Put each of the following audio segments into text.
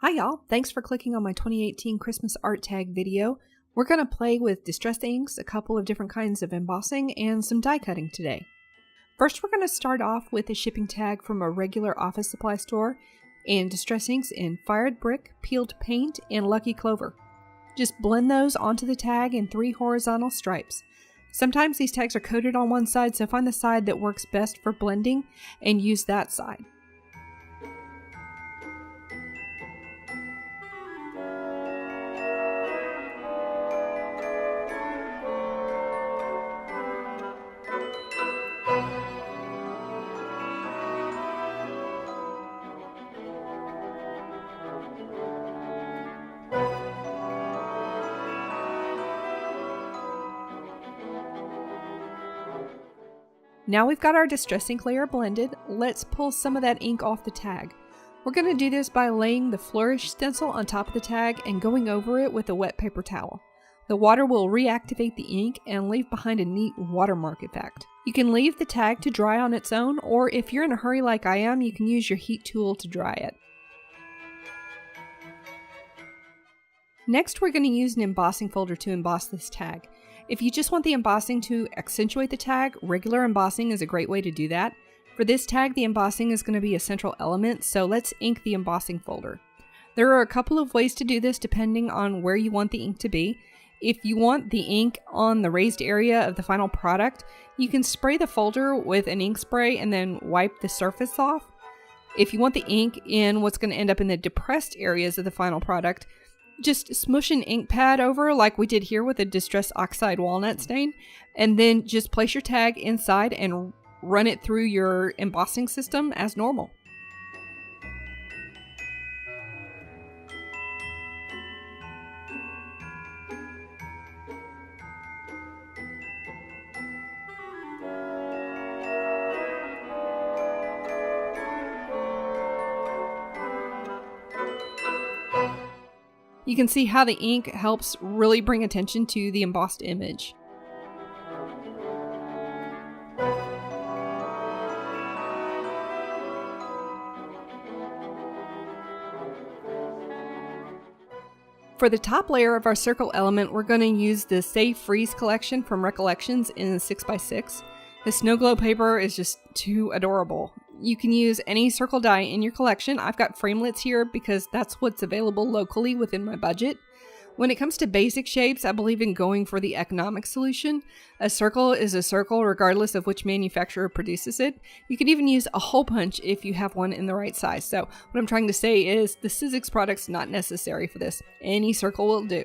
Hi y'all, thanks for clicking on my 2018 Christmas art tag video. We're going to play with distress inks, a couple of different kinds of embossing, and some die cutting today. First we're going to start off with a shipping tag from a regular office supply store and distress inks in Fired Brick, Peeled Paint, and Lucky Clover. Just blend those onto the tag in 3 horizontal stripes. Sometimes these tags are coated on one side, so find the side that works best for blending and use that side. Now we've got our distress ink layer blended, let's pull some of that ink off the tag. We're going to do this by laying the flourish stencil on top of the tag and going over it with a wet paper towel. The water will reactivate the ink and leave behind a neat watermark effect. You can leave the tag to dry on its own, or if you're in a hurry like I am, you can use your heat tool to dry it. Next we're going to use an embossing folder to emboss this tag. If you just want the embossing to accentuate the tag, regular embossing is a great way to do that. For this tag, the embossing is going to be a central element, so let's ink the embossing folder. There are a couple of ways to do this depending on where you want the ink to be. If you want the ink on the raised area of the final product, you can spray the folder with an ink spray and then wipe the surface off. If you want the ink in what's going to end up in the depressed areas of the final product, just smush an ink pad over like we did here with a Distress Oxide Walnut Stain, and then just place your tag inside and run it through your embossing system as normal. You can see how the ink helps really bring attention to the embossed image. For the top layer of our circle element, we're going to use the Save Freeze collection from Recollections in 6x6. The snow glow paper is just too adorable. You can use any circle die in your collection. I've got framelits here because that's what's available locally within my budget. When it comes to basic shapes, I believe in going for the economic solution. A circle is a circle regardless of which manufacturer produces it. You could even use a hole punch if you have one in the right size. So what I'm trying to say is the Sizzix product's not necessary for this. Any circle will do.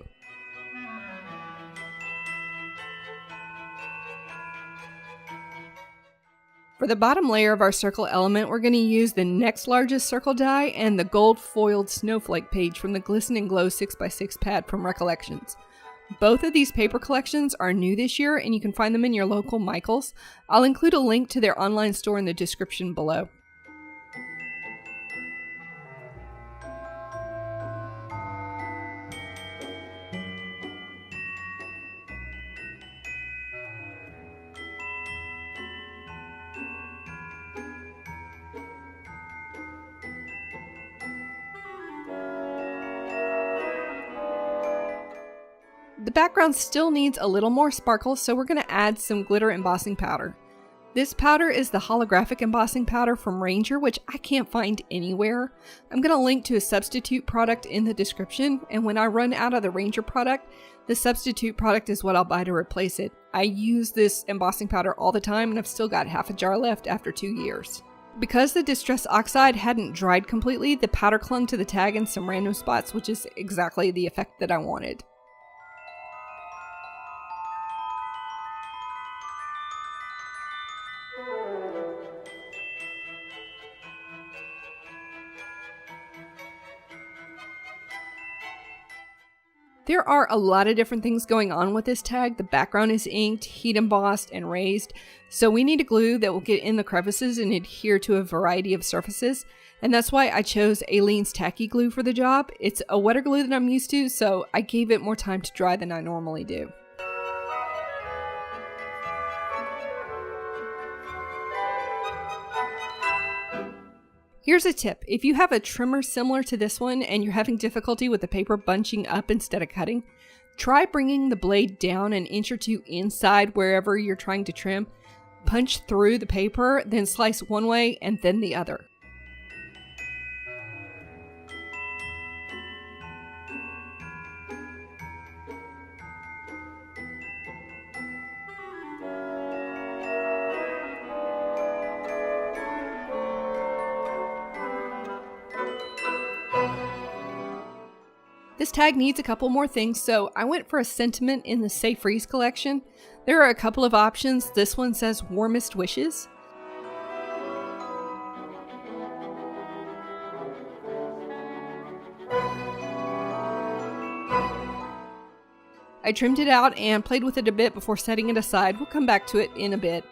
For the bottom layer of our circle element, we're going to use the next largest circle die and the gold foiled snowflake page from the Glisten Glow 6x6 pad from Recollections. Both of these paper collections are new this year and you can find them in your local Michaels. I'll include a link to their online store in the description below. The background still needs a little more sparkle, so we're going to add some glitter embossing powder. This powder is the Holographic embossing powder from Ranger, which I can't find anywhere. I'm going to link to a substitute product in the description, and when I run out of the Ranger product, the substitute product is what I'll buy to replace it. I use this embossing powder all the time, and I've still got half a jar left after 2 years. Because the Distress Oxide hadn't dried completely, the powder clung to the tag in some random spots, which is exactly the effect that I wanted. There are a lot of different things going on with this tag. The background is inked, heat embossed, and raised. So we need a glue that will get in the crevices and adhere to a variety of surfaces. And that's why I chose Alene's Tacky glue for the job. It's a wetter glue than I'm used to, so I gave it more time to dry than I normally do. Here's a tip. If you have a trimmer similar to this one and you're having difficulty with the paper bunching up instead of cutting, try bringing the blade down an inch or two inside wherever you're trying to trim. Punch through the paper, then slice one way and then the other. This tag needs a couple more things, so I went for a sentiment in the Say Freeze collection. There are a couple of options. This one says Warmest Wishes. I trimmed it out and played with it a bit before setting it aside. We'll come back to it in a bit.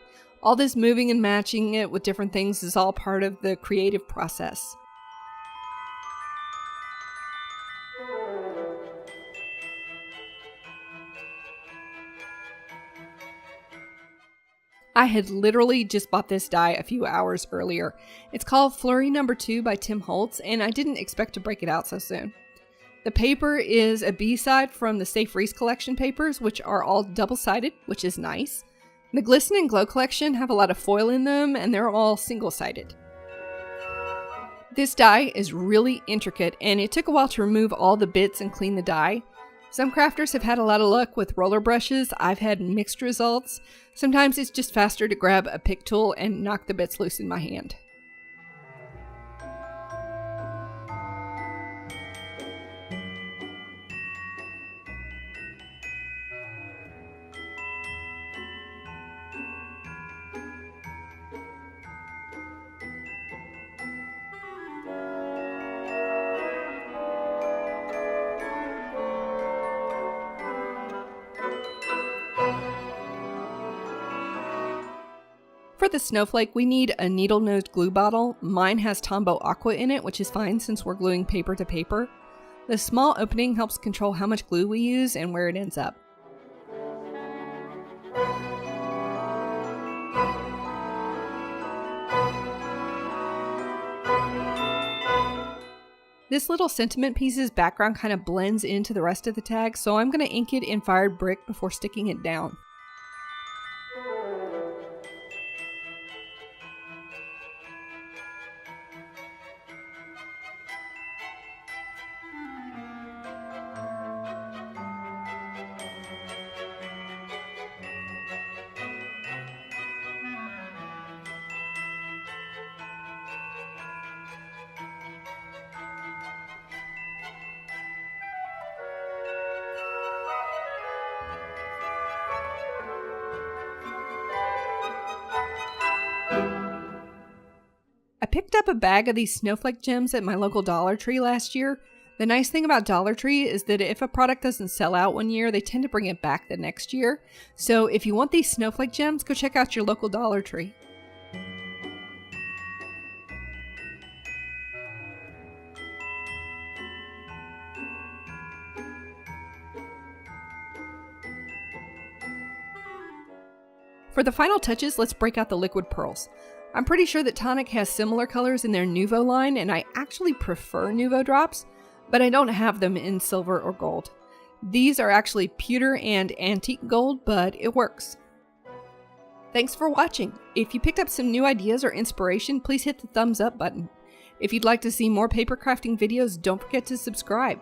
All this moving and matching it with different things is all part of the creative process. I had literally just bought this die a few hours earlier. It's called Flurry No. 2 by Tim Holtz, and I didn't expect to break it out so soon. The paper is a B-side from the Say Freeze collection papers, which are all double-sided, which is nice. The Glisten Glow collection have a lot of foil in them, and they're all single-sided. This die is really intricate, and it took a while to remove all the bits and clean the die. Some crafters have had a lot of luck with roller brushes. I've had mixed results. Sometimes it's just faster to grab a pick tool and knock the bits loose in my hand. For the snowflake, we need a needle-nosed glue bottle. Mine has Tombow Aqua in it, which is fine since we're gluing paper to paper. The small opening helps control how much glue we use and where it ends up. This little sentiment piece's background kind of blends into the rest of the tag, so I'm going to ink it in fired brick before sticking it down. I picked up a bag of these snowflake gems at my local Dollar Tree last year. The nice thing about Dollar Tree is that if a product doesn't sell out one year, they tend to bring it back the next year. So if you want these snowflake gems, go check out your local Dollar Tree. For the final touches, let's break out the liquid pearls. I'm pretty sure that Tonic has similar colors in their Nouveau line, and I actually prefer Nouveau drops, but I don't have them in silver or gold. These are actually pewter and antique gold, but it works. Thanks for watching. If you picked up some new ideas or inspiration, please hit the thumbs up button. If you'd like to see more paper crafting videos, don't forget to subscribe.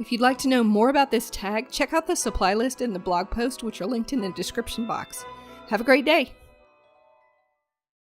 If you'd like to know more about this tag, check out the supply list in the blog post, which are linked in the description box. Have a great day!